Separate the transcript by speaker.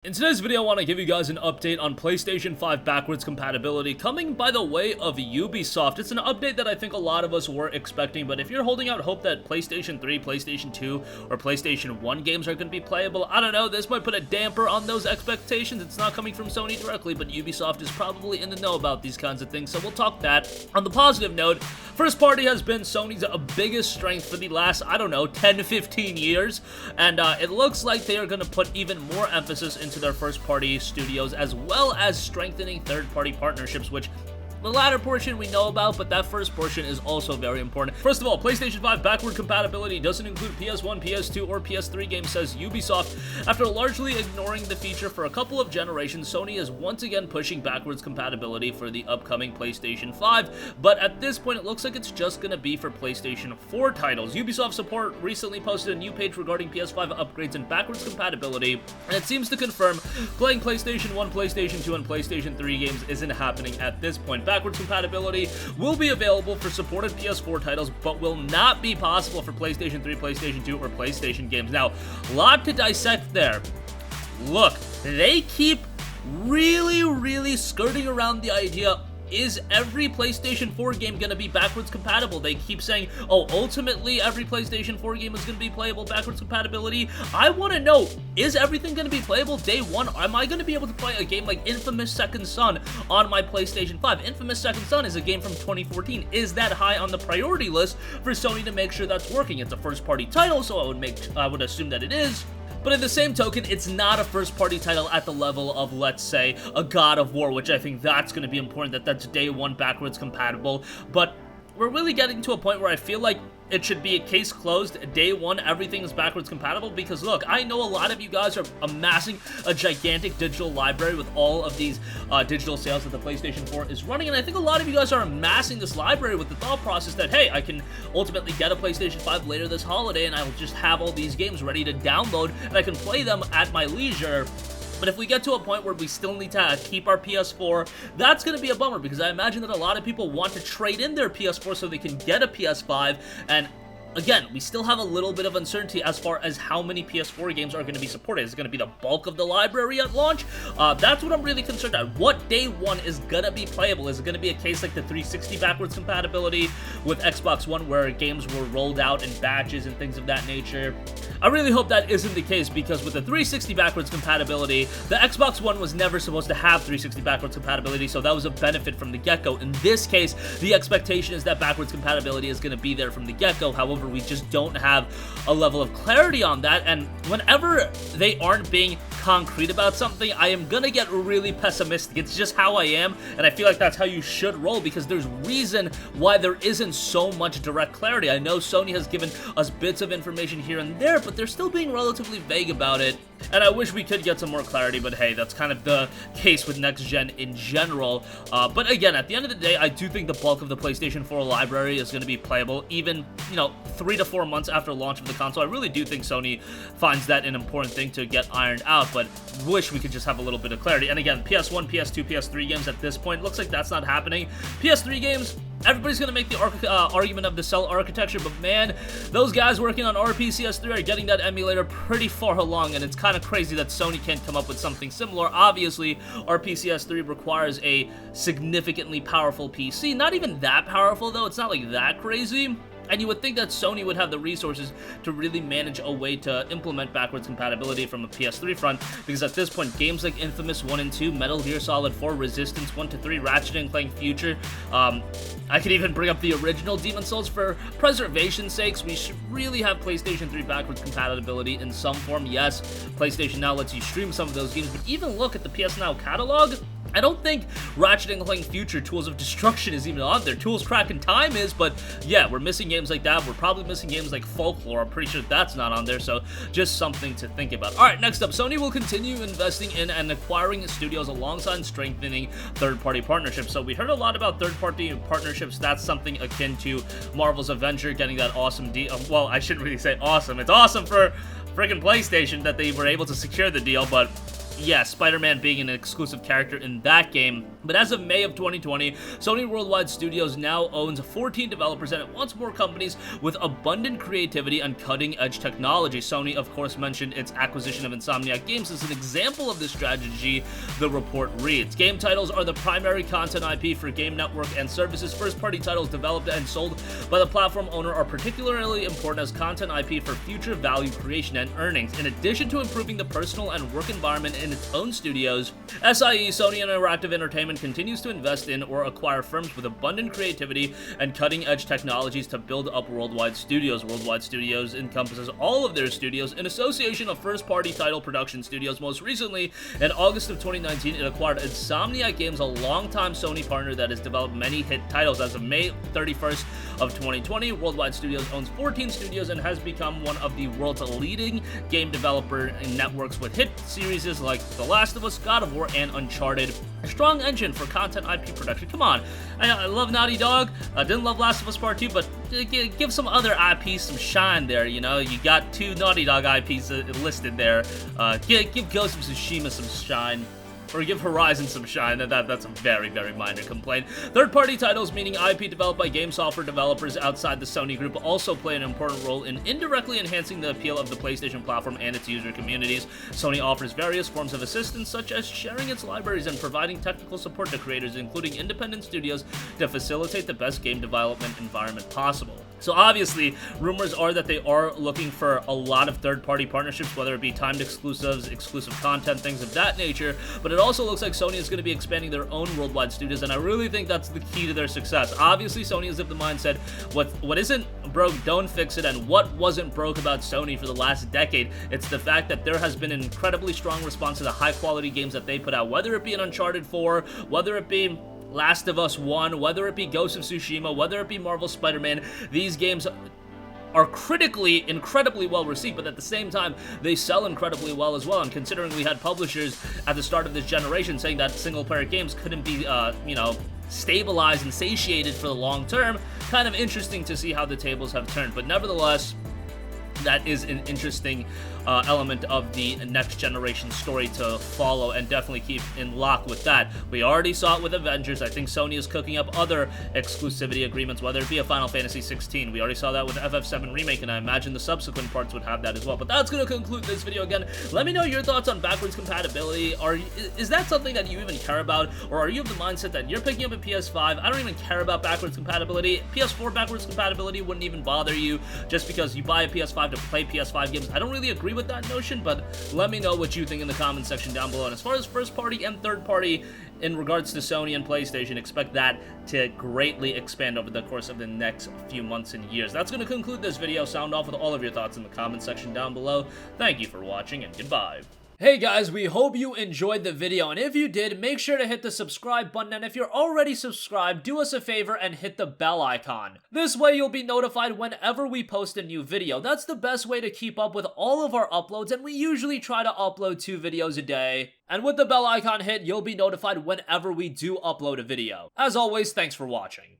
Speaker 1: In today's video, I want to give you guys an update on PlayStation 5 Backwards Compatibility coming by the way of Ubisoft. It's an update that I think a lot of us were expecting, but if you're holding out hope that PlayStation 3, PlayStation 2, or PlayStation 1 games are going to be playable, I don't know, this might put a damper on those expectations. It's not coming from Sony directly, but Ubisoft is probably in the know about these kinds of things, so we'll talk that. On the positive note, first party has been Sony's biggest strength for the last, I don't know, 10 to 15 years, and it looks like they are going to put even more emphasis into their first-party studios, as well as strengthening third-party partnerships, which the latter portion we know about, but that first portion is also very important. First of all, PlayStation 5 backward compatibility doesn't include PS1, PS2, or PS3 games, says Ubisoft. After largely ignoring the feature for a couple of generations, Sony is once again pushing backwards compatibility for the upcoming PlayStation 5, but at this point it looks like it's just going to be for PlayStation 4 titles. Ubisoft support recently posted a new page regarding PS5 upgrades and backwards compatibility, and it seems to confirm playing PlayStation 1, PlayStation 2, and PlayStation 3 games isn't happening at this point. Backwards compatibility will be available for supported PS4 titles, but will not be possible for PlayStation 3, PlayStation 2, or PlayStation games. Now, a lot to dissect there. Look, they keep really skirting around the idea, is every PlayStation 4 game going to be backwards compatible? They keep saying, oh, ultimately every PlayStation 4 game is going to be playable backwards compatibility. I want to know, is everything going to be playable day one? Am I going to be able to play a game like Infamous Second Son on my PlayStation 5? Infamous Second Son is a game from 2014. Is that high on the priority list for Sony to make sure that's working? It's a first-party title, so I would assume that it is. But in the same token, it's not a first-party title at the level of, let's say, a God of War, which I think that's going to be important, that that's day one backwards compatible. But we're really getting to a point where I feel like it should be a case closed. Day one, everything is backwards compatible, because look, I know a lot of you guys are amassing a gigantic digital library with all of these digital sales that the PlayStation 4 is running, and I think a lot of you guys are amassing this library with the thought process that, hey, I can ultimately get a PlayStation 5 later this holiday, and I'll just have all these games ready to download, and I can play them at my leisure. But if we get to a point where we still need to keep our PS4, that's going to be a bummer, because I imagine that a lot of people want to trade in their PS4 so they can get a PS5, and again, we still have a little bit of uncertainty as far as how many PS4 games are going to be supported. Is it going to be the bulk of the library at launch? That's what I'm really concerned about. What day one is going to be playable? Is it going to be a case like the 360 backwards compatibility with Xbox One, where games were rolled out in batches and things of that nature? I really hope that isn't the case, because with the 360 backwards compatibility, the Xbox One was never supposed to have 360 backwards compatibility, so that was a benefit from the get-go. In this case, the expectation is that backwards compatibility is going to be there from the get-go. However, we just don't have a level of clarity on that, and whenever they aren't being concrete about something, I am gonna get really pessimistic. It's just how I am, and I feel like that's how you should roll, because there's reason why there isn't so much direct clarity. I know Sony has given us bits of information here and there, but they're still being relatively vague about it, and I wish we could get some more clarity, but hey, that's kind of the case with next gen in general. But again, at the end of the day, I do think the bulk of the PlayStation 4 library is going to be playable, even, 3 to 4 months after launch of the console. I really do think Sony finds that an important thing to get ironed out, but wish we could just have a little bit of clarity. And again, PS1, PS2, PS3 games at this point, looks like that's not happening. PS3 games, everybody's going to make the argument of the cell architecture, but man, those guys working on RPCS3 are getting that emulator pretty far along, and it's kind of crazy that Sony can't come up with something similar. Obviously, RPCS3 requires a significantly powerful PC. Not even that powerful, though. It's not like that crazy. And you would think that Sony would have the resources to really manage a way to implement backwards compatibility from a PS3 front, because at this point, games like Infamous 1 and 2, Metal Gear Solid 4, Resistance 1 to 3, Ratchet & Clank Future, I could even bring up the original Demon's Souls. For preservation's sakes, we should really have PlayStation 3 backwards compatibility in some form. Yes, PlayStation Now lets you stream some of those games, but even look at the PS Now catalog. I don't think Ratchet & Clank Future Tools of Destruction is even on there. Tools Crack and Time is, but yeah, we're missing games like that. We're probably missing games like Folklore. I'm pretty sure that's not on there, so just something to think about. Alright, next up, Sony will continue investing in and acquiring studios alongside strengthening third-party partnerships. So we heard a lot about third-party partnerships. That's something akin to Marvel's Avenger getting that awesome deal. Well, I shouldn't really say awesome. It's awesome for freaking PlayStation that they were able to secure the deal, but yeah, Spider-Man being an exclusive character in that game But as of May of 2020, Sony Worldwide Studios now owns 14 developers and it wants more companies with abundant creativity and cutting-edge technology. Sony, of course, mentioned its acquisition of Insomniac Games as an example of this strategy, the report reads. Game titles are the primary content IP for game network and services. First-party titles developed and sold by the platform owner are particularly important as content IP for future value creation and earnings. In addition to improving the personal and work environment in its own studios, SIE, Sony Interactive Entertainment, continues to invest in or acquire firms with abundant creativity and cutting-edge technologies to build up Worldwide Studios. Worldwide Studios encompasses all of their studios, an association of first-party title production studios. Most recently, in August of 2019, it acquired Insomniac Games, a longtime Sony partner that has developed many hit titles. As of May 31st of 2020, Worldwide Studios owns 14 studios and has become one of the world's leading game developer networks with hit series like The Last of Us, God of War, and Uncharted. A strong engine for content IP production. Come on, I love Naughty Dog. I didn't love Last of Us Part 2, but give some other IPs some shine there, you know? You got 2 Naughty Dog IPs listed there. Give Ghost of Tsushima some shine. Or give Horizon some shine. That's a very, very minor complaint. Third-party titles, meaning IP developed by game software developers outside the Sony group, also play an important role in indirectly enhancing the appeal of the PlayStation platform and its user communities. Sony offers various forms of assistance, such as sharing its libraries and providing technical support to creators, including independent studios, to facilitate the best game development environment possible. So obviously, rumors are that they are looking for a lot of third-party partnerships, whether it be timed exclusives, exclusive content, things of that nature, but it also looks like Sony is going to be expanding their own worldwide studios, and I really think that's the key to their success. Obviously, Sony is of the mindset, what isn't broke, don't fix it, and what wasn't broke about Sony for the last decade, it's the fact that there has been an incredibly strong response to the high-quality games that they put out, whether it be an Uncharted 4, whether it be Last of Us 1, whether it be Ghost of Tsushima, whether it be Marvel Spider-Man. These games are critically incredibly well received, but at the same time, they sell incredibly well as well. And considering we had publishers at the start of this generation saying that single-player games couldn't be, stabilized and satiated for the long term, kind of interesting to see how the tables have turned. But nevertheless, that is an interesting element of the next generation story to follow, and definitely keep in lock with that. We already saw it with Avengers. I think Sony is cooking up other exclusivity agreements, whether it be a Final Fantasy 16. We already saw that with FF7 Remake, and I imagine the subsequent parts would have that as well. But that's going to conclude this video. Again, let me know your thoughts on backwards compatibility. Is that something that you even care about, or are you of the mindset that you're picking up a PS5? I don't even care about backwards compatibility. PS4 backwards compatibility wouldn't even bother you just because you buy a PS5 to play PS5 games. I don't really agree with that notion, but let me know what you think in the comment section down below. And as far as first party and third party in regards to Sony and PlayStation, expect that to greatly expand over the course of the next few months and years. That's going to conclude this video. Sound off with all of your thoughts in the comment section down below. Thank you for watching, and goodbye. Hey guys, we hope you enjoyed the video, and if you did, make sure to hit the subscribe button, and if you're already subscribed, do us a favor and hit the bell icon. This way you'll be notified whenever we post a new video. That's the best way to keep up with all of our uploads, and we usually try to upload 2 videos a day. And with the bell icon hit, you'll be notified whenever we do upload a video. As always, thanks for watching.